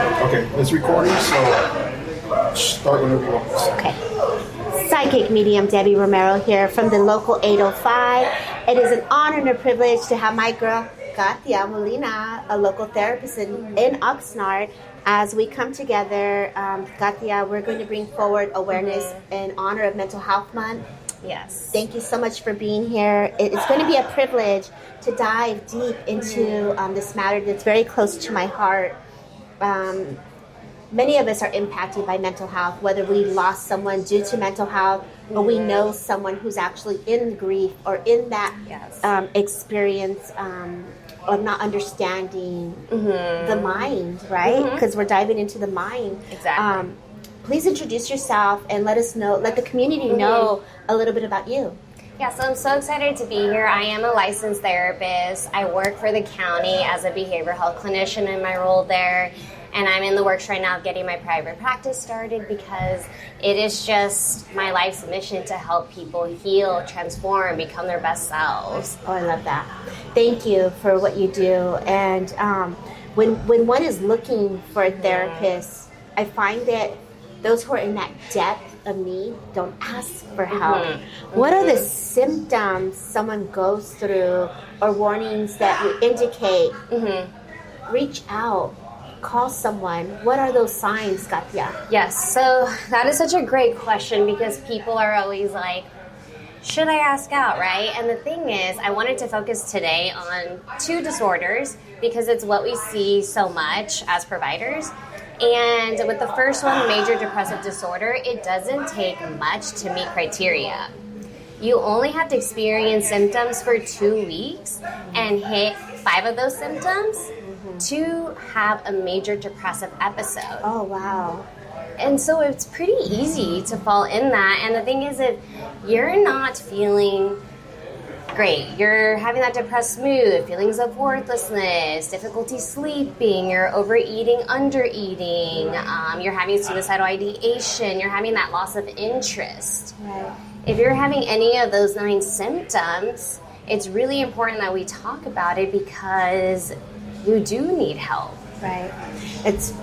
Okay, it's recording, so start whenever you want. Okay. Psychic medium Debbie Romero here from the local 805. It is an honor and a privilege to have my girl, Catya Molina, a local therapist in Oxnard. As we come together, Catya, we're going to bring forward awareness in honor of Mental Health Month. Yes. Thank you so much for being here. It's going to be a privilege to dive deep into this matter that's very close to my heart. Many of us are impacted by mental health, whether we lost someone due to mental health or we know someone who's actually in grief or in that experience of not understanding the mind, right? Because we're diving into the mind. Exactly. Please introduce yourself and let us know, let the community know a little bit about you. Yeah, so I'm so excited to be here. I am a licensed therapist. I work for the county as a behavioral health clinician in my role there. And I'm in the works right now of getting my private practice started because it is just my life's mission to help people heal, transform, become their best selves. Oh, I love that. Thank you for what you do. And when one is looking for a therapist, I find that those who are in that depth of need don't ask for help. What are the symptoms someone goes through or warnings that would indicate reach out? Call someone. What are those signs, Catya? Yes, so that is such a great question because people are always like, should I ask out, right? And the thing is, I wanted to focus today on two disorders because it's what we see so much as providers. And with the first one, major depressive disorder, it doesn't take much to meet criteria. You only have to experience symptoms for 2 weeks and hit 5 of those symptoms to have a major depressive episode. Oh, wow. And so it's pretty easy to fall in that. And the thing is, if you're not feeling great, you're having that depressed mood, feelings of worthlessness, difficulty sleeping, you're overeating, undereating, you're having suicidal ideation, you're having that loss of interest. Right. If you're having any of those 9 symptoms, it's really important that we talk about it because you do need help. Right. It's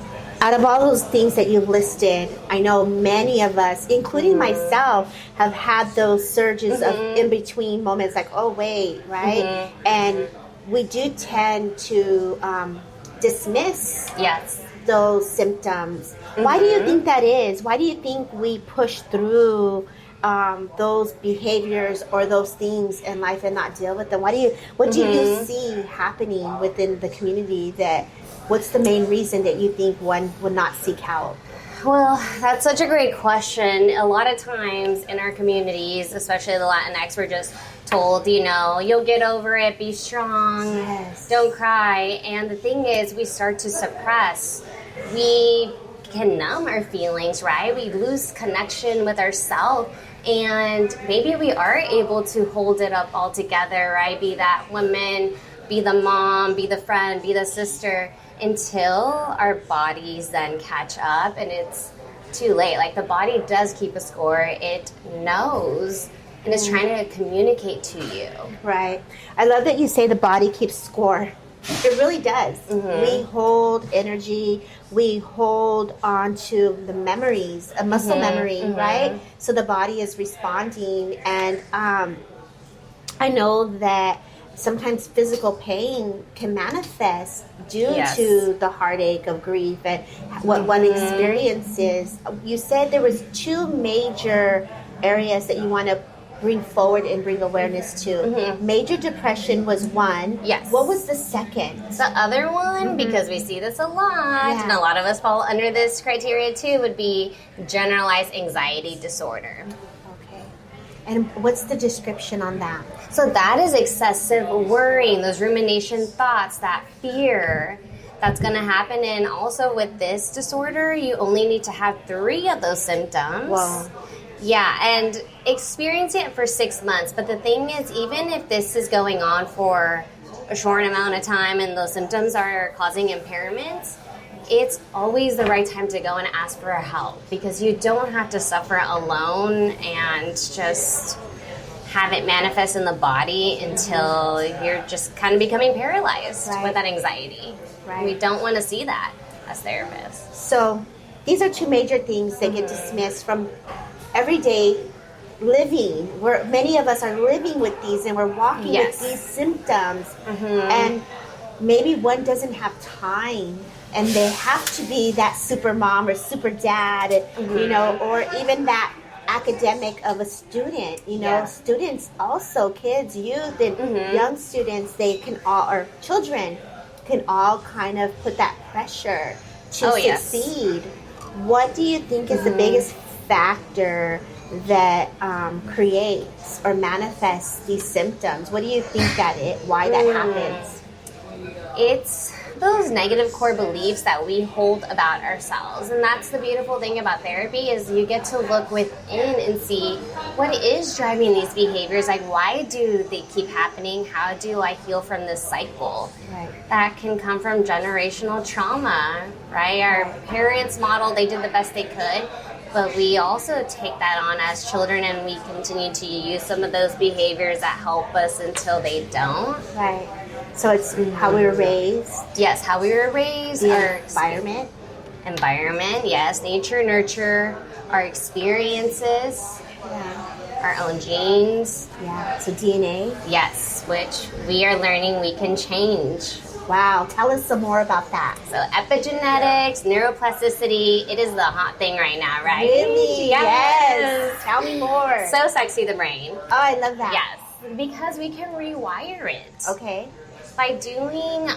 out of all those things that you've listed, I know many of us, including myself, have had those surges of in-between moments like, oh, wait, right? And we do tend to dismiss those symptoms. Why do you think that is? Why do you think we push through those behaviors or those things in life and not deal with them? What do you see happening within the community what's the main reason that you think one would not seek help? Well, that's such a great question. A lot of times in our communities, especially the Latinx, we're just told, you'll get over it, be strong, don't cry. And the thing is, we start to suppress. We can numb our feelings, right? We lose connection with ourselves. And maybe we are able to hold it up all together, right? Be that woman, be the mom, be the friend, be the sister, until our bodies then catch up and it's too late. Like the body does keep a score. It knows and is trying to communicate to you. Right. I love that you say the body keeps score. It really does. We hold energy. We hold on to the memories, a muscle memory, right? So the body is responding. And I know that sometimes physical pain can manifest due to the heartache of grief and what one experiences. You said there was 2 major areas that you want to bring forward and bring awareness to. Major depression was one. Yes. What was the second? The other one, because we see this a lot, and a lot of us fall under this criteria too, would be generalized anxiety disorder. And what's the description on that? So that is excessive worrying, those rumination thoughts, that fear that's going to happen. And also with this disorder, you only need to have 3 of those symptoms. Wow. Yeah, and experience it for 6 months. But the thing is, even if this is going on for a short amount of time and those symptoms are causing impairments, it's always the right time to go and ask for help because you don't have to suffer alone and just have it manifest in the body until you're just kind of becoming paralyzed with that anxiety. Right. We don't want to see that. as therapists. So these are two major things that get dismissed from everyday living, where many of us are living with these and we're walking with these symptoms. And maybe one doesn't have time and they have to be that super mom or super dad, you know, or even that academic of a student, you know. Students also, kids, youth, and young students, they can all, or children can all kind of put that pressure to succeed. What do you think is the biggest factor that creates or manifests these symptoms? What do you think that why that happens? It's those negative core beliefs that we hold about ourselves. And that's the beautiful thing about therapy, is you get to look within and see what is driving these behaviors. Like, why do they keep happening? How do I heal from this cycle? Right. That can come from generational trauma, right? Our parents modeled, they did the best they could. But we also take that on as children, and we continue to use some of those behaviors that help us until they don't. Right. So it's how we were raised. Yes, how we were raised. Our environment. Environment, yes. Nature, nurture, our experiences, our own genes. Yeah. So DNA. Yes, which we are learning we can change. Wow. Tell us some more about that. So epigenetics, neuroplasticity, it is the hot thing right now, right? Really? Yes. Tell me more. So sexy, the brain. Oh, I love that. Yes, because we can rewire it. Okay. By doing,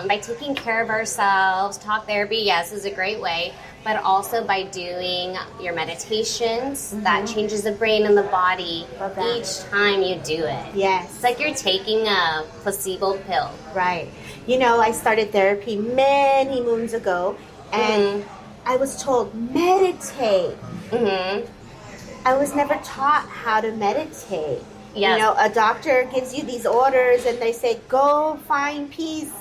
by taking care of ourselves, talk therapy, yes, is a great way, but also by doing your meditations, that changes the brain and the body each time you do it. Yes. It's like you're taking a placebo pill. Right. You know, I started therapy many moons ago, and I was told, meditate. I was never taught how to meditate. Yes. You know, a doctor gives you these orders and they say, go find peace,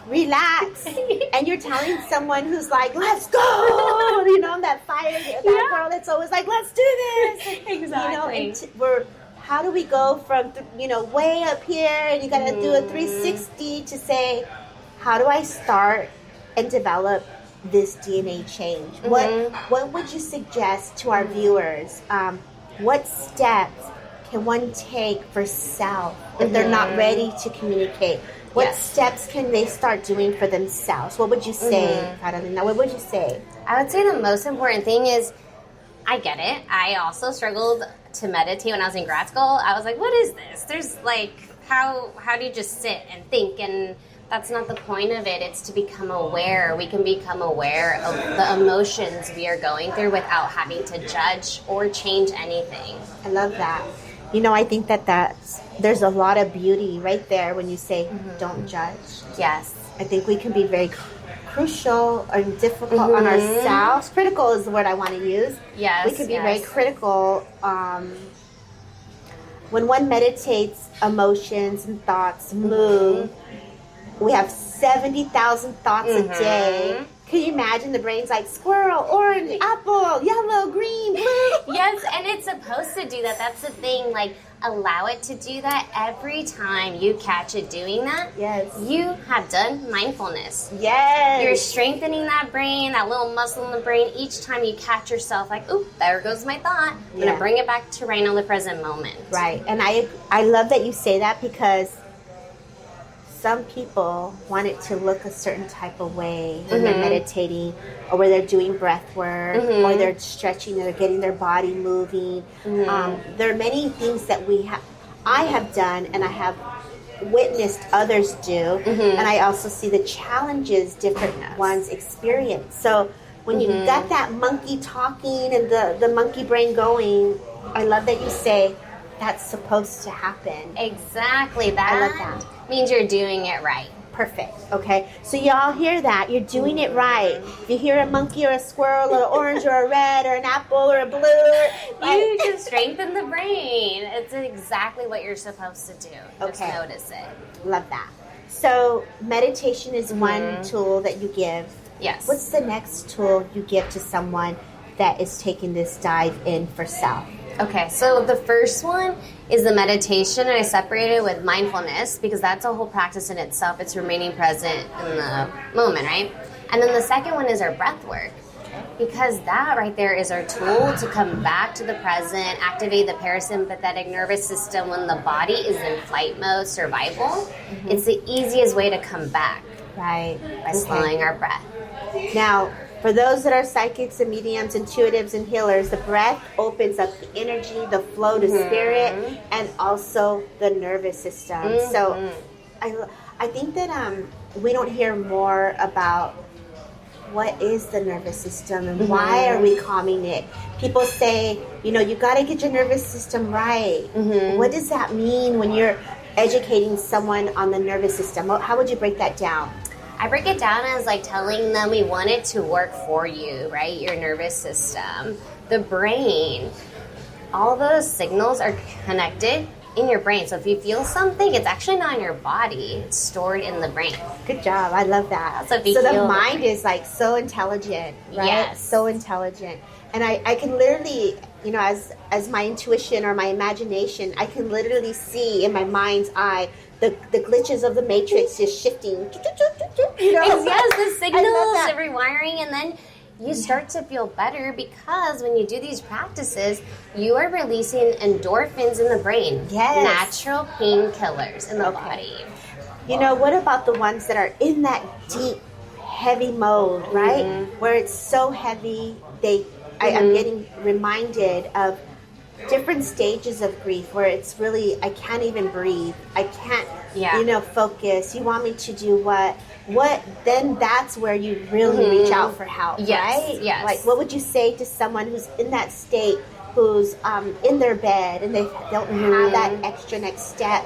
relax. And you're telling someone who's like, let's go. You know, that girl that's always like, let's do this. Exactly. You know, how do we go from, way up here and you got to do a 360 to say, how do I start and develop this DNA change? What would you suggest to our viewers? What steps can one take for self if they're not ready to communicate? What steps can they start doing for themselves? What would you say, Carolina? What would you say? I would say the most important thing is, I get it. I also struggled to meditate when I was in grad school. I was like, what is this? There's like, how do you just sit and think? And that's not the point of it. It's to become aware. We can become aware of the emotions we are going through without having to judge or change anything. I love that. You know, I think there's a lot of beauty right there when you say, don't judge. Yes. I think we can be very crucial and difficult on ourselves. Critical is the word I want to use. Yes. We can be very critical. When one meditates, emotions and thoughts move. We have 70,000 thoughts a day. Can you imagine? The brain's like squirrel, orange, apple, yellow, green, blue. Yes, and it's supposed to do that. That's the thing. Like, allow it to do that. Every time you catch it doing that, you have done mindfulness. Yes. You're strengthening that brain, that little muscle in the brain. Each time you catch yourself, like, oop, there goes my thought. I'm going to bring it back to right now, the present moment. Right. And I love that you say that, because some people want it to look a certain type of way when they're meditating, or where they're doing breath work, or they're stretching, or they're getting their body moving. There are many things that I have done, and I have witnessed others do, and I also see the challenges different ones experience. So when you got that monkey talking and the monkey brain going, I love that you say that's supposed to happen. Exactly. I love that. Means you're doing it right. Perfect. Okay. So y'all hear that. You're doing it right. If you hear a monkey or a squirrel or an orange or a red or an apple or a blue, you can strengthen the brain. It's exactly what you're supposed to do. Just notice it. Love that. So meditation is one tool that you give. Yes. What's the next tool you give to someone that is taking this dive in for self? Okay, so the first one is the meditation, and I separate it with mindfulness, because that's a whole practice in itself. It's remaining present in the moment, right? And then the second one is our breath work. Because that right there is our tool to come back to the present, activate the parasympathetic nervous system when the body is in flight mode, survival. It's the easiest way to come back. Right. By slowing our breath. Now, for those that are psychics and mediums, intuitives and healers, the breath opens up the energy, the flow to spirit, and also the nervous system. So I think that we don't hear more about what is the nervous system and why are we calming it. People say, you got to get your nervous system right. What does that mean when you're educating someone on the nervous system? How would you break that down? I break it down as like telling them we want it to work for you, right? Your nervous system, the brain, all those signals are connected in your brain. So if you feel something, it's actually not in your body. It's stored in the brain. Good job. I love that. So the mind is like so intelligent, right? Yes. So intelligent. And I can literally, as my intuition or my imagination, I can literally see in my mind's eye the glitches of the matrix just shifting. Yes, the signals, the rewiring, and then you start to feel better because when you do these practices, you are releasing endorphins in the brain. Yes. Natural painkillers in the body. What about the ones that are in that deep, heavy mode, right? Where it's so heavy, I'm getting reminded of different stages of grief where it's really, I can't even breathe. I can't, focus. You want me to do what? Then that's where you really reach out for help, right? Yes. Like, what would you say to someone who's in that state, who's in their bed and they don't have that extra next step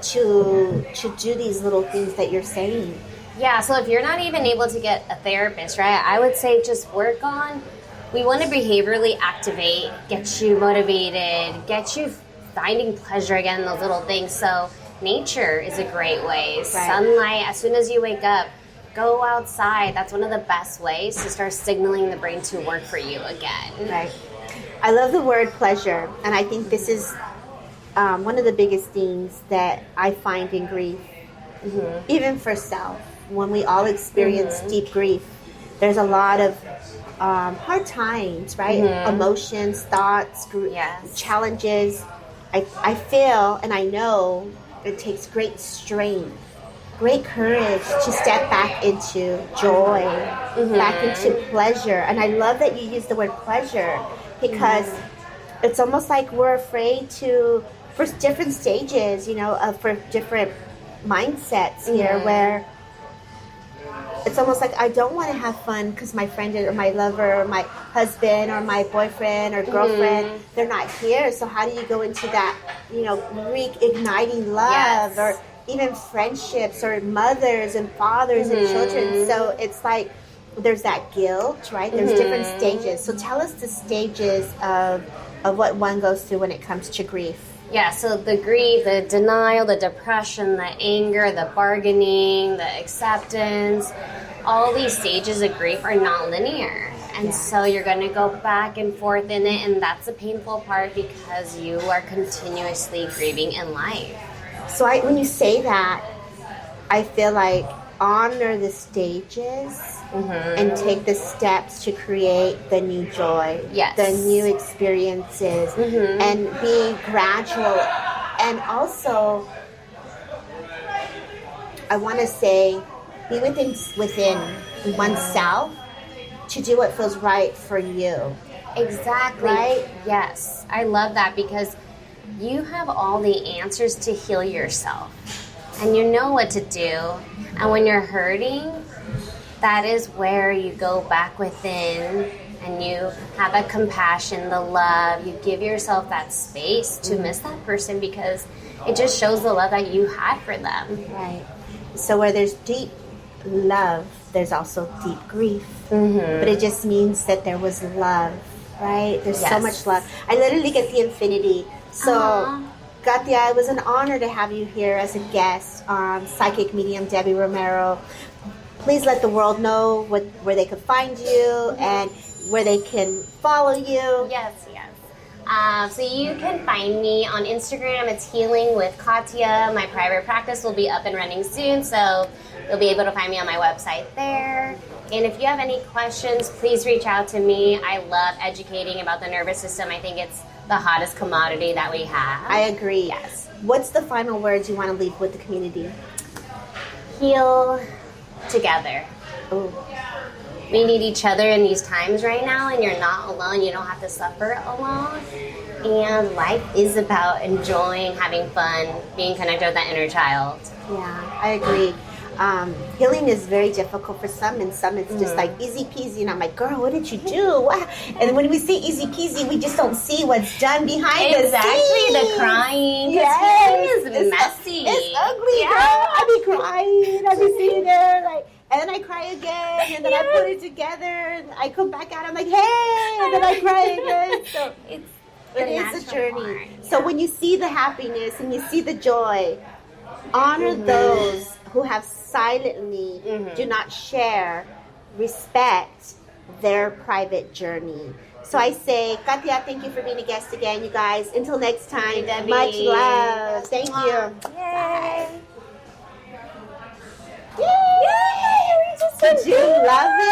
to do these little things that you're saying? Yeah, so if you're not even able to get a therapist, right, I would say just work on, we want to behaviorally activate, get you motivated, get you finding pleasure again in those little things. So nature is a great way. Right. Sunlight, as soon as you wake up, go outside. That's one of the best ways to start signaling the brain to work for you again. Right. I love the word pleasure, and I think this is one of the biggest things that I find in grief, even for self. When we all experience deep grief, there's a lot of hard times, right? Emotions, thoughts, challenges. I feel and I know it takes great strength, great courage to step back into joy, back into pleasure. And I love that you use the word pleasure because it's almost like we're afraid to, for different stages, for different mindsets here where it's almost like I don't want to have fun because my friend or my lover or my husband or my boyfriend or girlfriend, they're not here. So how do you go into that, reigniting love or even friendships or mothers and fathers and children? So it's like there's that guilt, right? There's different stages. So tell us the stages of what one goes through when it comes to grief. Yeah, so the grief, the denial, the depression, the anger, the bargaining, the acceptance, all these stages of grief are not linear. And so you're going to go back and forth in it, and that's the painful part because you are continuously grieving in life. So when you say that, I feel like honor the stages and take the steps to create the new joy, the new experiences, and be gradual. And also, I want to say, be within oneself to do what feels right for you. Exactly. Right? Yes. I love that because you have all the answers to heal yourself. And you know what to do. And when you're hurting, that is where you go back within and you have a compassion, the love. You give yourself that space to miss that person because it just shows the love that you had for them. Right. So where there's deep love, there's also deep grief. But it just means that there was love, right? There's so much love. I literally get the infinity. So, Catya, it was an honor to have you here as a guest on Psychic Medium Debbie Romero. Please let the world know where they could find you and where they can follow you. Yes. So you can find me on Instagram. It's Healing with Catya. My private practice will be up and running soon, so you'll be able to find me on my website there. And if you have any questions, please reach out to me. I love educating about the nervous system. I think it's the hottest commodity that we have. I agree. Yes. What's the final words you want to leave with the community? Heal together. Ooh. We need each other in these times right now, and you're not alone. You don't have to suffer alone. And life is about enjoying, having fun, being connected with that inner child. Yeah, I agree. Healing is very difficult for some, and some it's just like easy peasy. And I'm like, girl, what did you do? What? And when we see easy peasy, we just don't see what's done behind the scenes. The crying. Yes, Healing is messy. It's ugly, girl. I be crying. I be sitting there like, and then I cry again, and then I put it together, and I come back out. I'm like, hey, and then I cry again. So it is a journey. So when you see the happiness and you see the joy, honor those who have silently do not share, respect their private journey. So I say, Catya, thank you for being a guest again, you guys. Until next time, much love. Thank you. Yay! Yay! Did you love it?